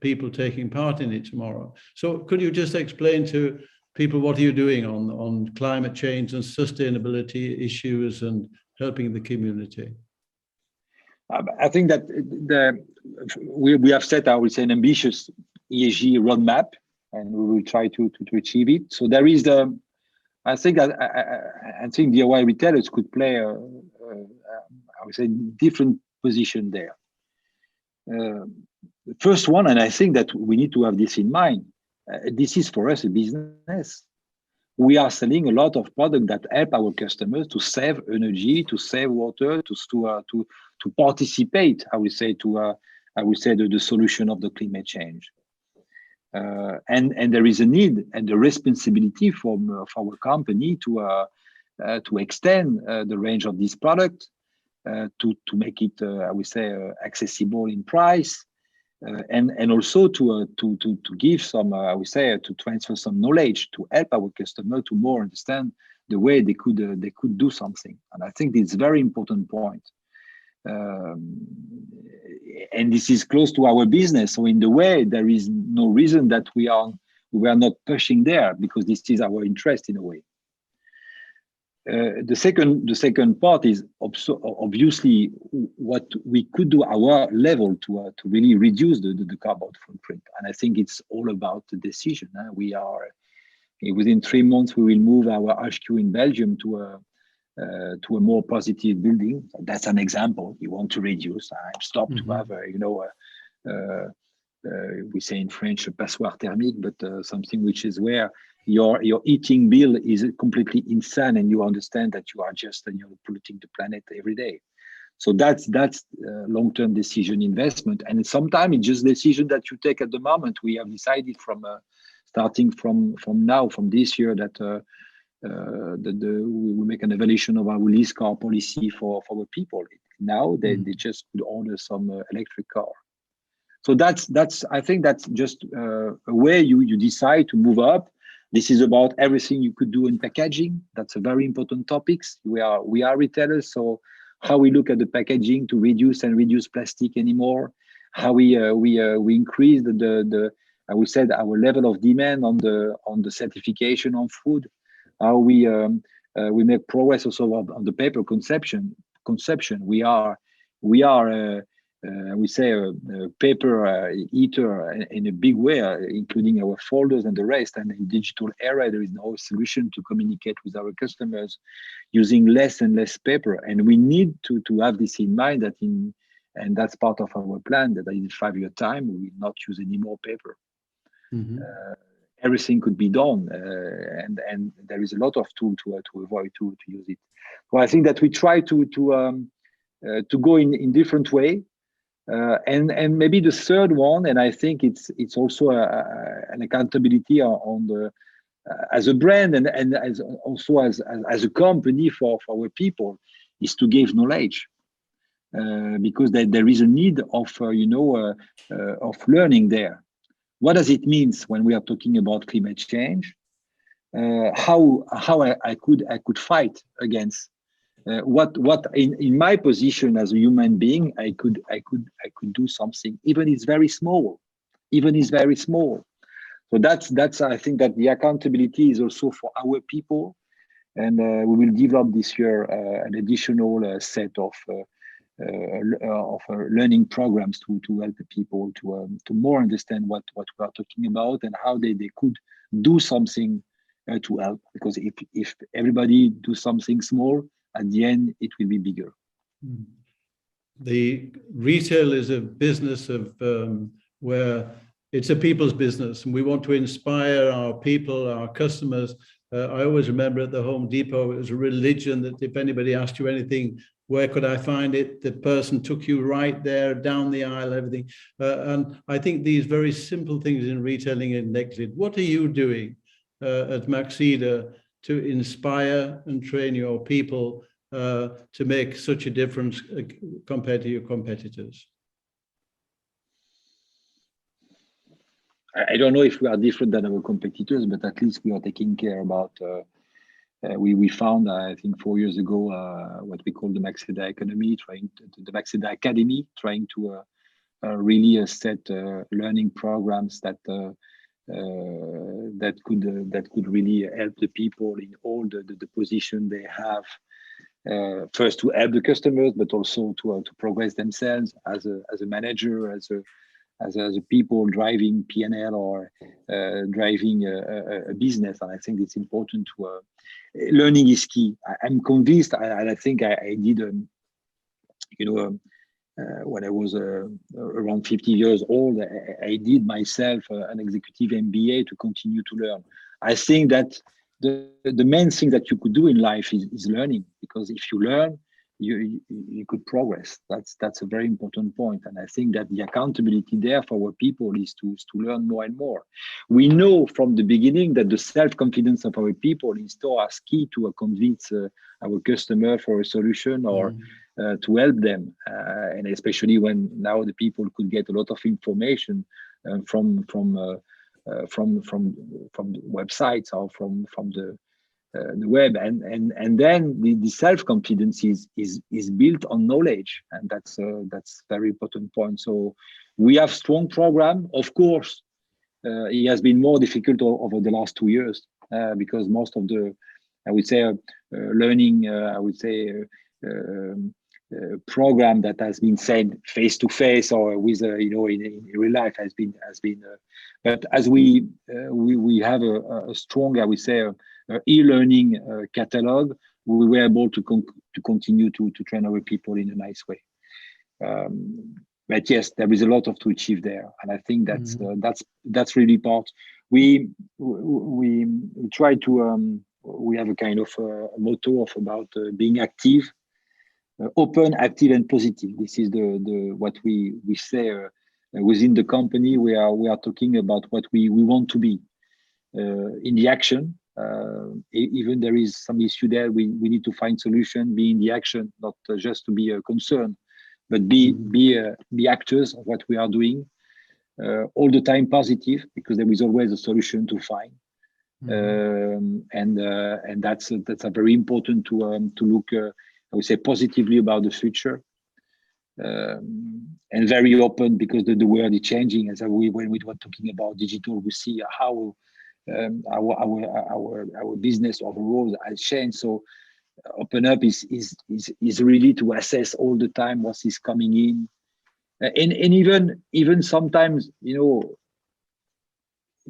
people taking part in it tomorrow. So could you just explain to people what are you doing on climate change and sustainability issues and helping the community? I think that we have set, I would say, an ambitious ESG roadmap, and we will try to achieve it. So there is I think DIY retailers could play I would say different position there. The first one, and I think that we need to have this in mind, this is for us a business. We are selling a lot of products that help our customers to save energy, to save water, to participate, I would say, the solution of the climate change. And there is a need and the responsibility for our company to extend the range of this product, to make it, I would say, accessible in price, and also to give some, I would say, to transfer some knowledge to help our customer to more understand the way they could do something. And I think it's a very important point. And this is close to our business. So in the way, there is no reason that we are not pushing there, because this is our interest in a way. The second part is obviously what we could do our level to really reduce the carbon footprint. And I think it's all about the decision. We are within 3 months we will move our HQ in Belgium to a more positive building. That's an example. You want to reduce. Stop to have we say in French a passoire thermique, but something which is where your eating bill is completely insane, and you understand that you are just polluting the planet every day. So that's long-term decision investment, and sometimes it's just decision that you take at the moment. We have decided from starting from this year that we will make an evaluation of our lease car policy for our people. Now they just could order some electric car. So I think that's just a way you decide to move up. This is about everything you could do in packaging. That's a very important topic. We are retailers, so how we look at the packaging to reduce plastic anymore. How we increase I would say our level of demand on the certification on food. How we make progress also on the paper consumption. We are we say a paper eater in a big way, including our folders and the rest. And in digital era, there is no solution to communicate with our customers using less and less paper. And we need to have this in mind, and that's part of our plan, that in 5 year time we will not use any more paper. Mm-hmm. Everything could be done, and there is a lot of tools to avoid to use it. So I think that we try to go in different way. And maybe the third one, and I think it's also an accountability on the as a brand and as also as a company for our people, is to give knowledge, because there is a need of learning there. What does it mean when we are talking about climate change? How I could fight against what in my position as a human being, I could do something, even it's very small, So that's I think that the accountability is also for our people, and we will develop this year an additional set of learning programs to help the people to more understand what we are talking about and how they could do something to help. Because if everybody do something small, at the end it will be bigger. The retail is a business of where it's a people's business, and we want to inspire our people, our customers. I always remember at the Home Depot, it was a religion that if anybody asked you anything, where could I find it? The person took you right there, down the aisle, everything. And I think these very simple things in retailing are neglected. What are you doing at Maxida to inspire and train your people to make such a difference compared to your competitors? I don't know if we are different than our competitors, but at least we are taking care about. We found, I think, 4 years ago, what we call the Maxida Economy, the Maxida Academy, trying to really set learning programs that could really help the people in all the position they have. First to help the customers, but also to progress themselves as a manager, as a people driving P&L or driving a business. And I think it's important to learning is key. I'm convinced, and I think I did, when I was around 50 years old, I did myself an executive MBA to continue to learn. I think that the main thing that you could do in life is learning, because if you learn, you could progress. That's a very important point. And I think that the accountability there for our people is to learn more and more. We know from the beginning that the self-confidence of our people is still as key to convince our customer for a solution or to help them. And especially when now the people could get a lot of information from websites or from the web, and then the self-confidence is built on knowledge, and that's very important point. So we have strong program. Of course, it has been more difficult over the last 2 years because most of the, I would say, learning, program that has been said face to face or with in real life has been. But as we have a strong, I would say, e-learning catalog, we were able to continue to train our people in a nice way. But yes, there is a lot to achieve there, and I think that's really part. We try to we have a kind of motto about being active, open, active, and positive. This is the what we say within the company. We are talking about what we want to be in the action. Even there is some issue there, we need to find solution, be in the action, not just to be concerned, but be actors of what we are doing, all the time positive, because there is always a solution to find. And that's a very important to look, I would say, positively about the future, and very open, because the world is changing. As when we were talking about digital, we see how our business overall has changed. So open up is really to assess all the time what is coming in, and even sometimes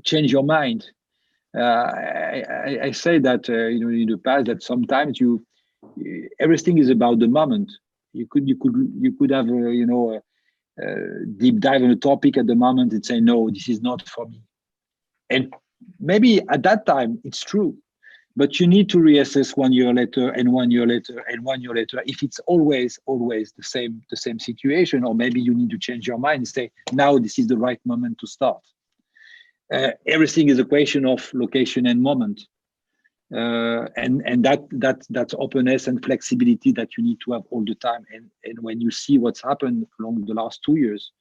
change your mind. I say that in the past that sometimes everything is about the moment. You could have a deep dive on a topic at the moment and say, no, this is not for me. And maybe at that time it's true, but you need to reassess 1 year later and 1 year later and 1 year later if it's always the same situation, or maybe you need to change your mind and say, now this is the right moment to start. Everything is a question of location and moment, and that's openness and flexibility that you need to have all the time. And when you see what's happened along the last 2 years,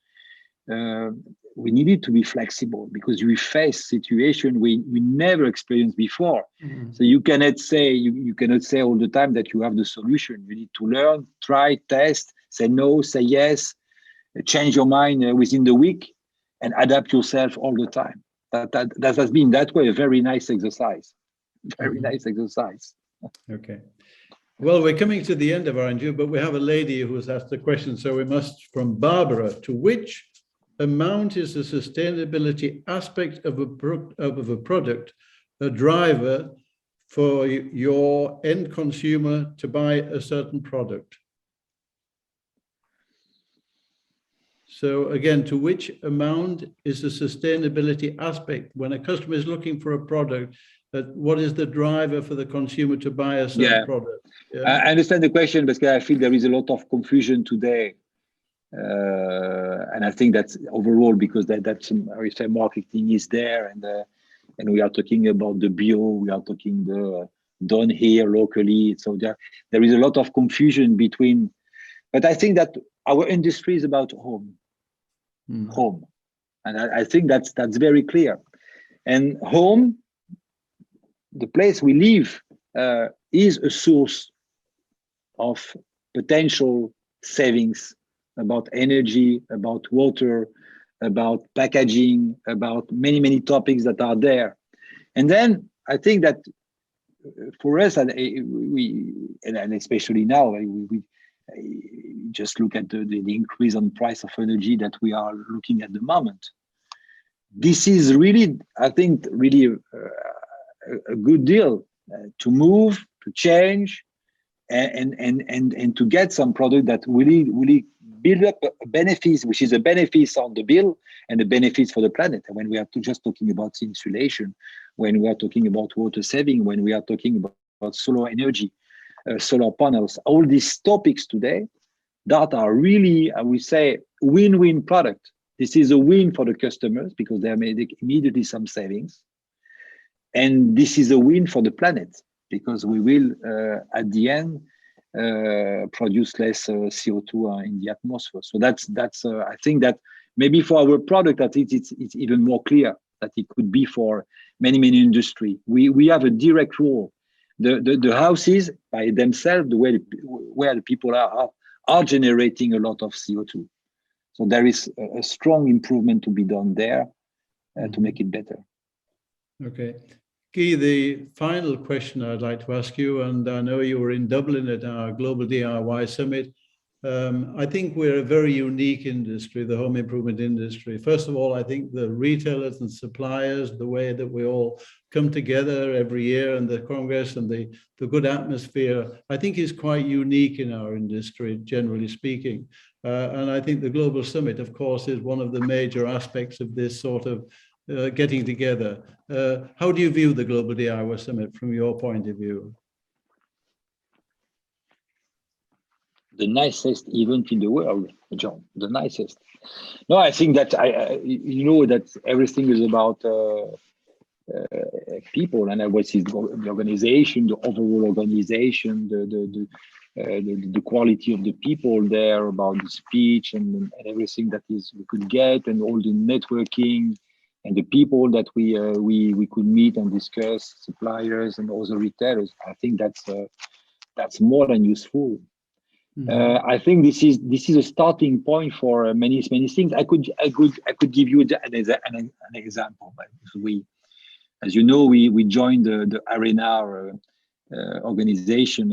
we needed to be flexible because we face situation we never experienced before. Mhm. So you cannot say you cannot say all the time that you have the solution. You need to learn, try, test, say no, say yes, change your mind within the week, and adapt yourself all the time. That has been that way a very nice exercise. Very nice exercise. Okay. Well, we're coming to the end of our interview, but we have a lady who has asked a question. So we must, from Barbara, to which amount is the sustainability aspect of a product a driver for your end consumer to buy a certain product? So again, to which amount is the sustainability aspect when a customer is looking for a product? That what is the driver for the consumer to buy a certain product? Yeah. I understand the question, but I feel there is a lot of confusion today. And I think that's overall because that's I say marketing is there, and we are talking about the bio, we are talking the done here locally. So there is a lot of confusion between. But I think that our industry is about home, home, and I think that's very clear. And home, the place we live, is a source of potential savings about energy, about water, about packaging, about many topics that are there. And then I think that for us, and especially now, we just look at the increase on price of energy that we are looking at the moment. This is really, I think, really a good deal to move, to change, and to get some product that really build up benefits, which is a benefits on the bill and the benefits for the planet. And when we are just talking about insulation, when we are talking about water saving, when we are talking about solar energy, solar panels, all these topics today that are really, I would say, win-win product. This is a win for the customers because they are made immediately some savings. And this is a win for the planet because we will, at the end, produce less CO2 in the atmosphere. So that's I think that maybe for our product, I think it's even more clear that it could be for many industry. We have a direct role. The houses by themselves, the way where the people are generating a lot of CO2. So there is a strong improvement to be done there to make it better. Okay. Guy, the final question I'd like to ask you, and I know you were in Dublin at our Global DIY Summit. I think we're a very unique industry, the home improvement industry. First of all, I think the retailers and suppliers, the way that we all come together every year and the Congress and the good atmosphere, I think is quite unique in our industry, generally speaking. And I think the Global Summit, of course, is one of the major aspects of this sort of getting together. How do you view the Global DIY Summit from your point of view? The nicest event in the world, John. The nicest. No, I think that you know that everything is about people, and I was the organization, the overall organization, the quality of the people there, about the speech and everything that is we could get, and all the networking. And the people that we could meet and discuss, suppliers and other retailers, I think that's more than useful. I think this is a starting point for many things. I could give you an example. We, as you know, we joined the Arena organization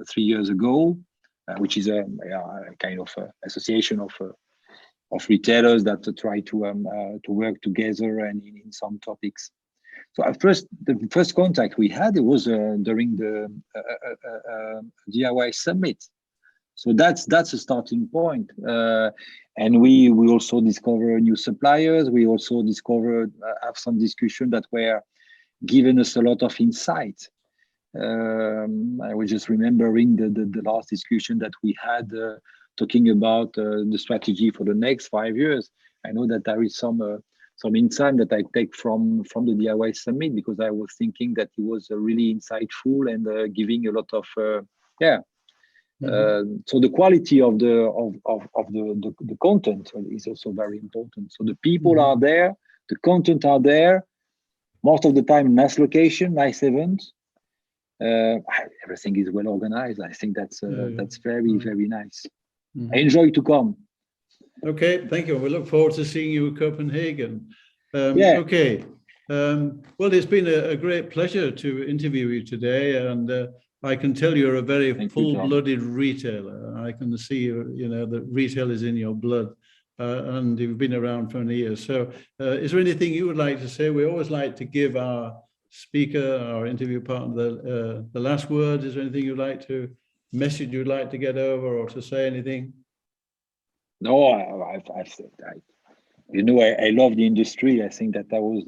3 years ago, which is a kind of association of retailers that try to work together and in some topics. So the first contact we had, it was during the DIY Summit. So that's a starting point. And we also discover new suppliers. We also have some discussion that were giving us a lot of insight. I was just remembering the last discussion that we had talking about the strategy for the next 5 years. I know that there is some insight that I take from the DIY Summit because I was thinking that it was really insightful and giving a lot of So the quality of the content is also very important. So the people are there, the content are there, most of the time nice location, nice event. Everything is well organized. I think that's very, very nice. I enjoy to come. Okay, thank you. We look forward to seeing you in Copenhagen. Okay. Well, it's been a great pleasure to interview you today, and I can tell you're a very full-blooded retailer. I can see, you know, that retail is in your blood, and you've been around for many years. So is there anything you would like to say? We always like to give our speaker, our interview partner, the last word. Is there anything you'd like to, message you'd like to get over, or to say anything? No, I've said that. You know, I love the industry. I think that I was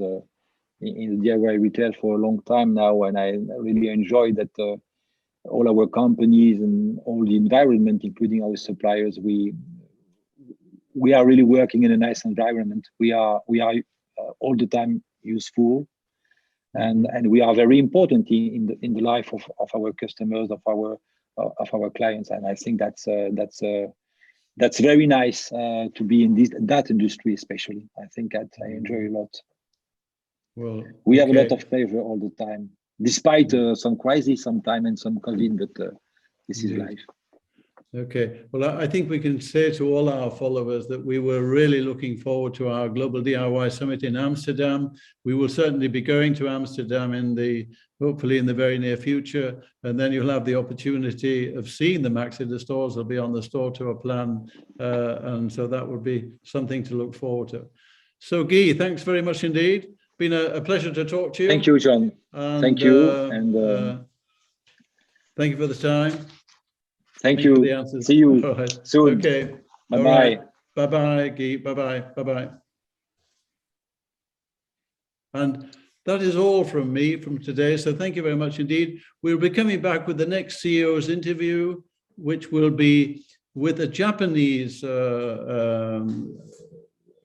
in the DIY retail for a long time now, and I really enjoy that all our companies and all the environment, including our suppliers, we are really working in a nice environment. We are all the time useful, and we are very important in the life of our customers, of our clients. And I think that's very nice to be in that industry, especially. I think that I enjoy a lot. Well, we have a lot of pleasure all the time, despite some crisis sometime and some COVID, but this is life. Okay, well, I think we can say to all our followers that we were really looking forward to our Global DIY Summit in Amsterdam. We will certainly be going to Amsterdam hopefully in the very near future, and then you'll have the opportunity of seeing the Maxida stores. They'll be on the store tour plan, and so that would be something to look forward to. So Guy, thanks very much indeed. Been a pleasure to talk to you. Thank you, John. And, thank you, and thank you for the time. Thank you. See you soon. Okay. Bye-bye. Right. Bye-bye, Guy. Bye-bye. Bye-bye. And that is all from me from today. So thank you very much indeed. We'll be coming back with the next CEO's interview, which will be with a Japanese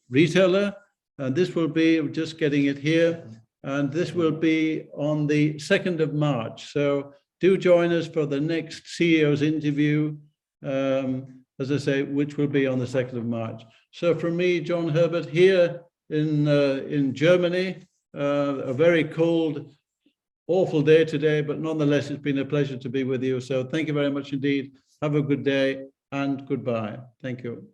retailer. And this will be, I'm just getting it here, and this will be on the 2nd of March. So do join us for the next CEO's interview, as I say, which will be on the 2nd of March. So from me, John Herbert, here in Germany, a very cold, awful day today, but nonetheless, it's been a pleasure to be with you. So thank you very much indeed. Have a good day and goodbye. Thank you.